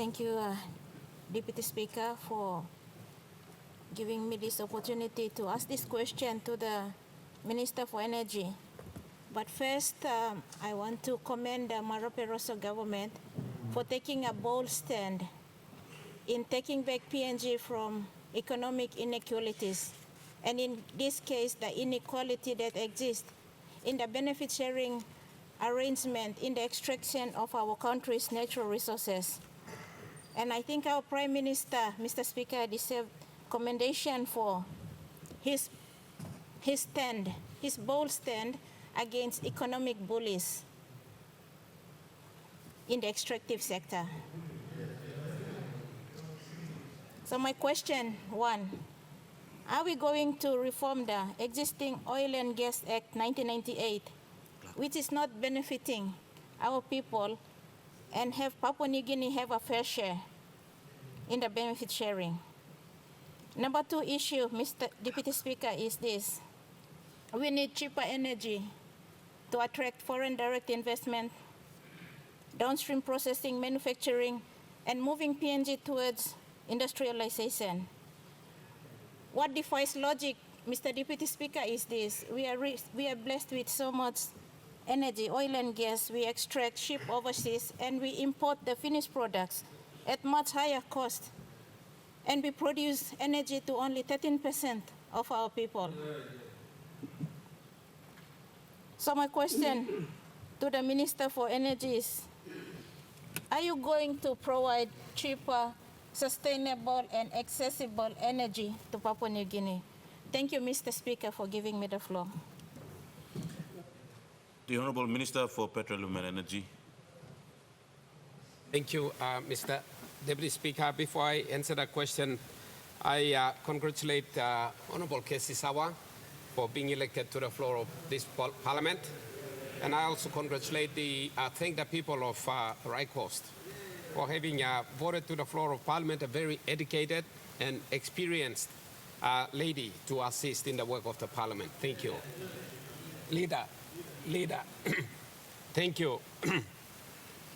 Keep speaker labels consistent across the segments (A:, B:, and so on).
A: Thank you, Deputy Speaker, for giving me this opportunity to ask this question to the Minister for Energy. But first, I want to commend the Marape Rosso government for taking a bold stand in taking back PNG from economic inequalities, and in this case, the inequality that exists in the benefit sharing arrangement in the extraction of our country's natural resources. And I think our Prime Minister, Mr. Speaker, deserves commendation for his bold stand against economic bullies in the extractive sector. So my question, one, are we going to reform the existing Oil and Gas Act 1998, which is not benefiting our people, and have Papua New Guinea have a fair share in the benefit sharing? Number two issue, Mr. Deputy Speaker, is this. We need cheaper energy to attract foreign direct investment, downstream processing, manufacturing, and moving PNG towards industrialization. What defies logic, Mr. Deputy Speaker, is this. We are blessed with so much energy, oil and gas. We extract, ship overseas, and we import the finished products at much higher cost. And we produce energy to only 13% of our people. So my question to the Minister for Energy is, are you going to provide cheaper, sustainable, and accessible energy to Papua New Guinea? Thank you, Mr. Speaker, for giving me the floor.
B: The Honourable Minister for Petroleum and Energy.
C: Thank you, Mr. Deputy Speaker. Before I answer that question, I congratulate Honourable Kessy Sawang for being elected to the floor of this Parliament. And I also congratulate thank the people of Rai Coast for having voted to the floor of Parliament a very educated and experienced lady to assist in the work of the Parliament. Thank you. Leader, thank you.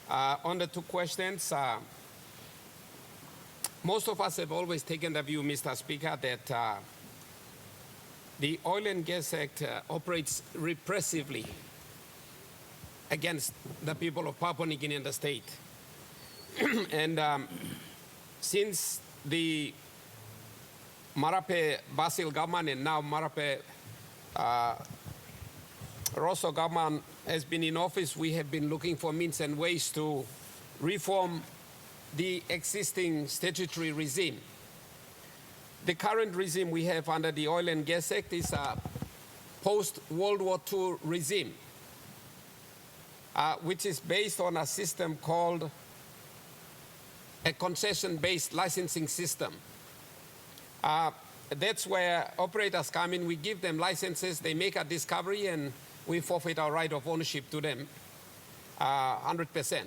C: On the two questions, most of us have always taken the view, Mr. Speaker, that the Oil and Gas Act operates repressively against the people of Papua New Guinea and the state. And since the Marape Basil government and now Marape Rosso government has been in office, we have been looking for means and ways to reform the existing statutory regime. The current regime we have under the Oil and Gas Act is a post-World War II regime, which is based on a system called a concession-based licensing system. That's where operators come in, we give them licenses, they make a discovery, and we forfeit our right of ownership to them 100%.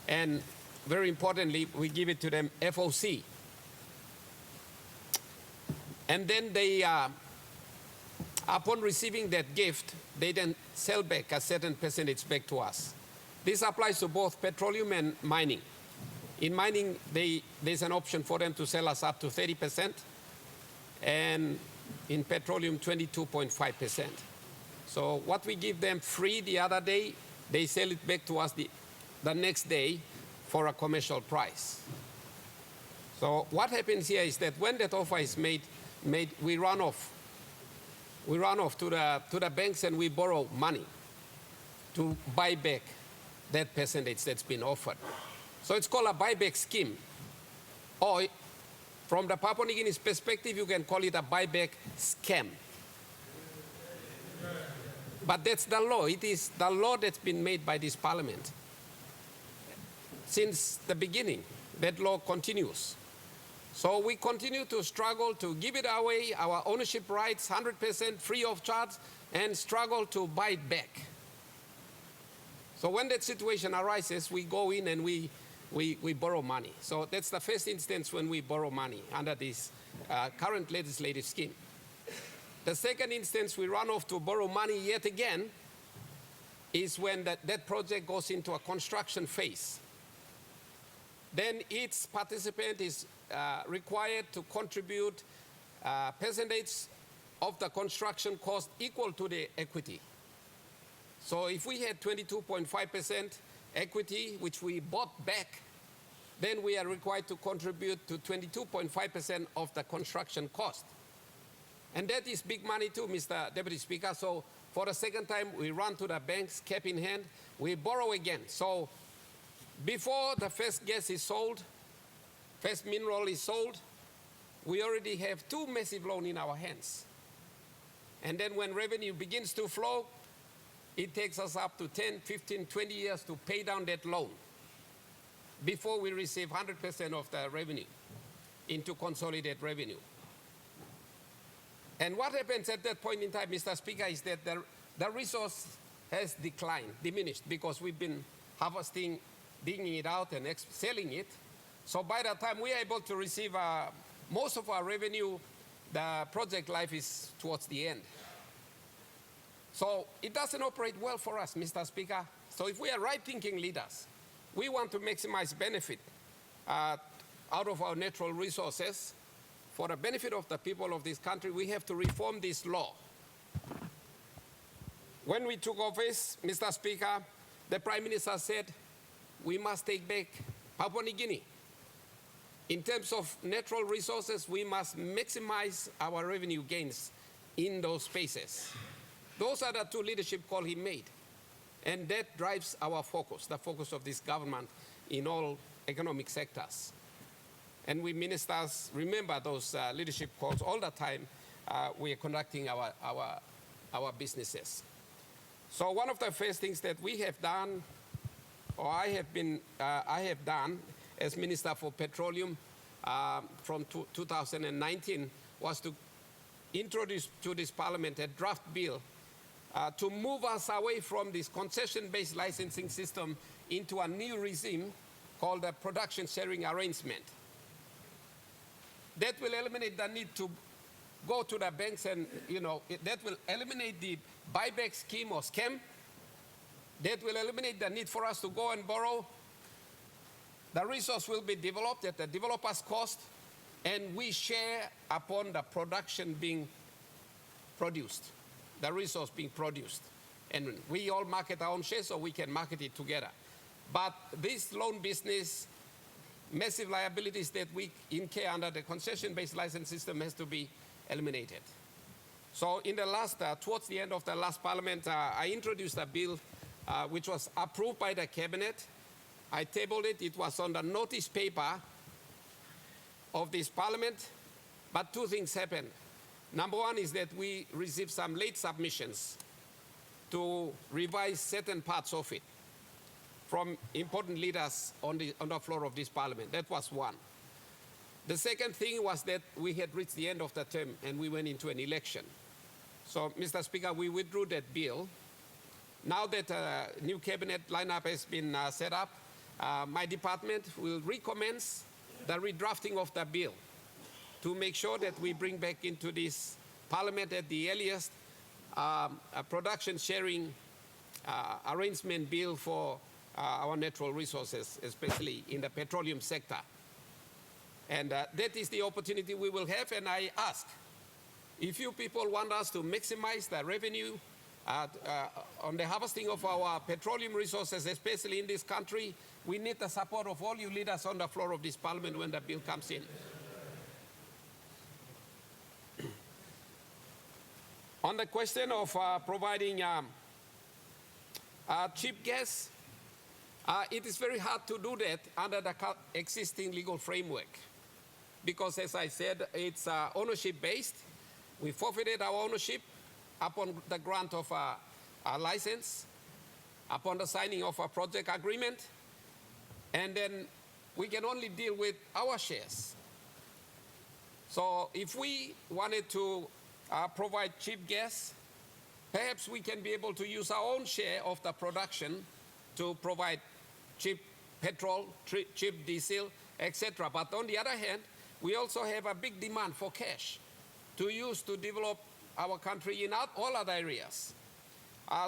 C: And very importantly, we give it to them FOC. And then they, upon receiving that gift, they then sell back a certain percentage back to us. This applies to both petroleum and mining. In mining, there's an option for them to sell us up to 30%, and in petroleum, 22.5%. So what we give them free the other day, they sell it back to us the next day for a commercial price. So what happens here is that when that offer is made, we run off. We run off to the banks and we borrow money to buy back that percentage that's been offered. So it's called a buyback scheme. Or from the Papua New Guinea's perspective, you can call it a buyback scam. But that's the law. It is the law that's been made by this Parliament. Since the beginning, that law continues. So we continue to struggle to give it away, our ownership rights, 100% free of charge, and struggle to buy it back. So when that situation arises, we go in and we borrow money. So that's the first instance when we borrow money under this current legislative scheme. The second instance we run off to borrow money yet again is when that project goes into a construction phase. then each participant is required to contribute percentage of the construction cost equal to the equity. So if we had 22.5% equity, which we bought back, then we are required to contribute to 22.5% of the construction cost. And that is big money too, Mr. Deputy Speaker. So for the second time, we run to the banks, cap in hand, we borrow again. So before the first gas is sold, first mineral is sold, we already have two massive loans in our hands. And then when revenue begins to flow, it takes us up to 10, 15, 20 years to pay down that loan before we receive 100% of the revenue into consolidated revenue. And what happens at that point in time, Mr. Speaker, is that the resource has declined, diminished, because we've been harvesting, digging it out and selling it. So by the time we are able to receive most of our revenue, the project life is towards the end. So it doesn't operate well for us, Mr. Speaker. So if we are right-thinking leaders, we want to maximize benefit out of our natural resources. For the benefit of the people of this country, we have to reform this law. When we took office, Mr. Speaker, the Prime Minister said we must take back Papua New Guinea. In terms of natural resources, we must maximize our revenue gains in those spaces. Those are the two leadership calls he made. And that drives our focus, the focus of this government in all economic sectors. And we ministers remember those leadership calls all the time. We are conducting our businesses. So one of the first things that we have done, or I have done as Minister for Petroleum from 2019, was to introduce to this Parliament a draft bill to move us away from this concession-based licensing system into a new regime called the production sharing arrangement. That will eliminate the need to go to the banks and, that will eliminate the buyback scheme or scam. That will eliminate the need for us to go and borrow. The resource will be developed at the developer's cost, and we share upon the production being produced, the resource being produced. And we all market our own shares so we can market it together. But this loan business, massive liabilities that we incur under the concession-based license system has to be eliminated. So in the last, towards the end of the last Parliament, I introduced a bill which was approved by the Cabinet. I tabled it. It was on the notice paper of this Parliament, but two things happened. Number one is that we received some late submissions to revise certain parts of it from important leaders on the floor of this Parliament. That was one. The second thing was that we had reached the end of the term and we went into an election. So, Mr. Speaker, we withdrew that bill. Now that a new cabinet lineup has been set up, my department will recommence the redrafting of the bill to make sure that we bring back into this Parliament at the earliest a production sharing arrangement bill for our natural resources, especially in the petroleum sector. And that is the opportunity we will have, and I ask, if you people want us to maximize the revenue on the harvesting of our petroleum resources, especially in this country, we need the support of all you leaders on the floor of this Parliament when the bill comes in. On the question of providing cheap gas, it is very hard to do that under the existing legal framework because, as I said, it's ownership-based. We forfeited our ownership upon the grant of a license, upon the signing of a project agreement, and then we can only deal with our shares. So if we wanted to provide cheap gas, perhaps we can be able to use our own share of the production to provide cheap petrol, cheap diesel, etc. But on the other hand, we also have a big demand for cash to use to develop our country in all other areas.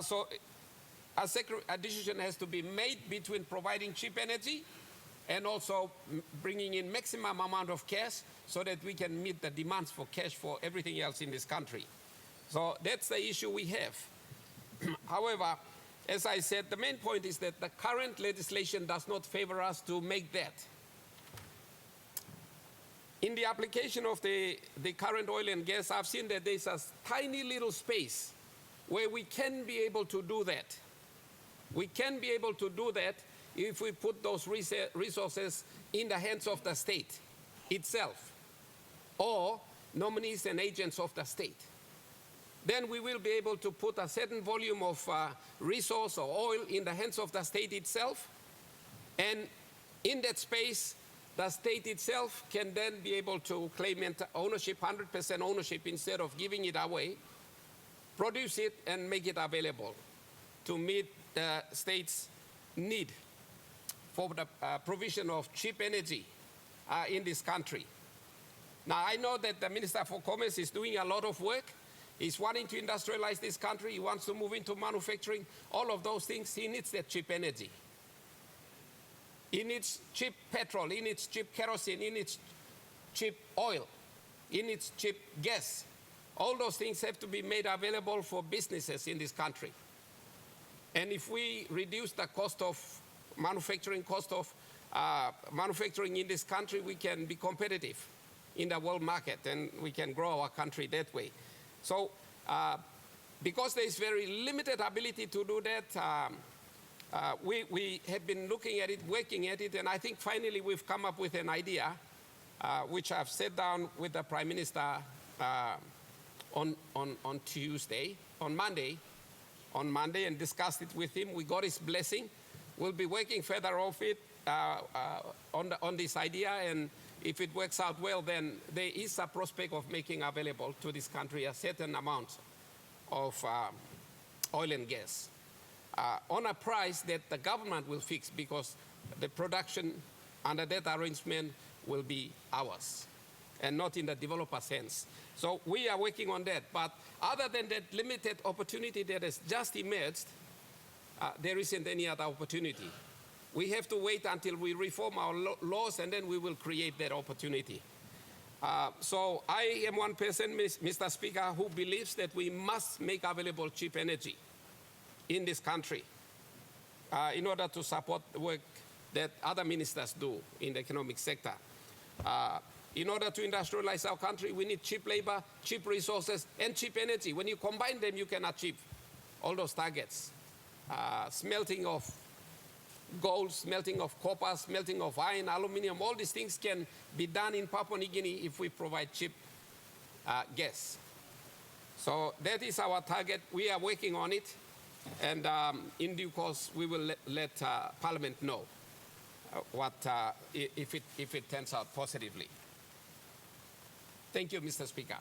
C: So a decision has to be made between providing cheap energy and also bringing in maximum amount of cash so that we can meet the demands for cash for everything else in this country. So that's the issue we have. However, as I said, the main point is that the current legislation does not favor us to make that. In the application of the current oil and gas, I've seen that there's a tiny little space where we can be able to do that. We can be able to do that if we put those resources in the hands of the state itself or nominees and agents of the state. Then we will be able to put a certain volume of resource or oil in the hands of the state itself, and in that space, the state itself can then be able to claim ownership, 100% ownership, instead of giving it away, produce it and make it available to meet the state's need for the provision of cheap energy in this country. Now, I know that the Minister for Commerce is doing a lot of work. He's wanting to industrialize this country. He wants to move into manufacturing. All of those things, he needs that cheap energy. He needs cheap petrol. He needs cheap kerosene. He needs cheap oil. He needs cheap gas. All those things have to be made available for businesses in this country. And if we reduce the cost of manufacturing in this country, we can be competitive in the world market, and we can grow our country that way. So because there is very limited ability to do that, we have been looking at it, working at it, and I think finally we've come up with an idea, which I've sat down with the Prime Minister on Monday, and discussed it with him. We got his blessing. We'll be working further off it on this idea, and if it works out well, then there is a prospect of making available to this country a certain amount of oil and gas on a price that the government will fix, because the production under that arrangement will be ours and not in the developer's hands. So we are working on that. But other than that limited opportunity that has just emerged, there isn't any other opportunity. We have to wait until we reform our laws, and then we will create that opportunity. So I am one person, Mr. Speaker, who believes that we must make available cheap energy in this country in order to support the work that other ministers do in the economic sector. In order to industrialize our country, we need cheap labor, cheap resources, and cheap energy. When you combine them, you can achieve all those targets. Smelting of gold, smelting of copper, smelting of iron, aluminum, all these things can be done in Papua New Guinea if we provide cheap gas. So that is our target. We are working on it, and in due course we will let Parliament know if it turns out positively. Thank you, Mr. Speaker.